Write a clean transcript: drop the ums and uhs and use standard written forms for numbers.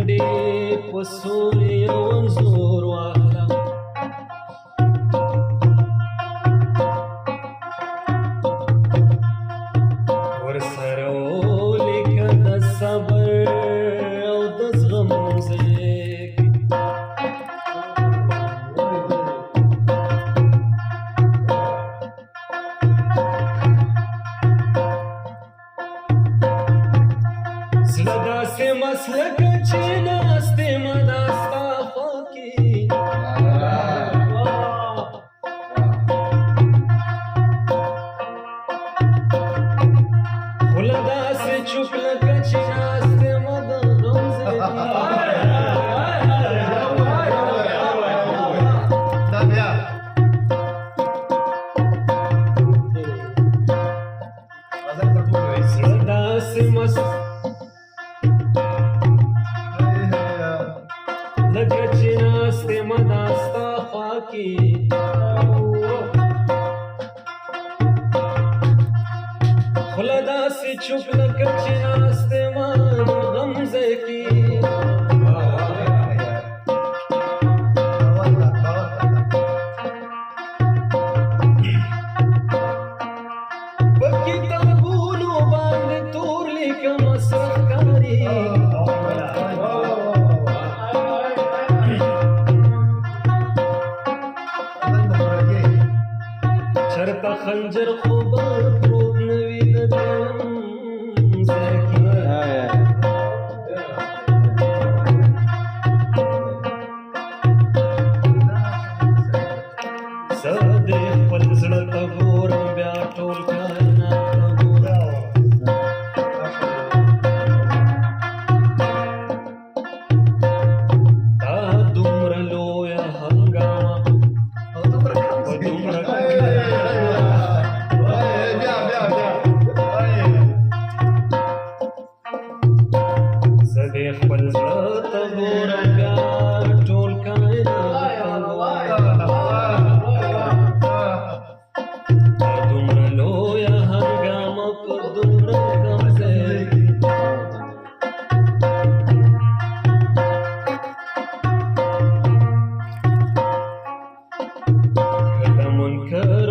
لنډې په سوري یو انځور واخله ورسره ولیکه د صبر او د زغم ذکر زړه داسې مسلکه چې ناستې مه دا ستا خوا کې خوله داسې چوپ لکه چې ناستې مه د غم ځای زړه داسې لکه چې ناستې مه دا ستا خوا کې خوله داسې چوپ لکه چې ناستې مه د غم ځای کې په کتابونو باندې تور لیکمه سرکاري چرته خنجر خو به پروت نه وي د دویم ځای کې زه دې خپل زړه ته ګورم بیا ټول کائنات ته ګورم دا دومره لویه هنګامه په دومره زه دې خپل زړه ته ګورم بیا ټول کائنات ته دومره لویه هنګامه په دومره کم ځای کې کله منکر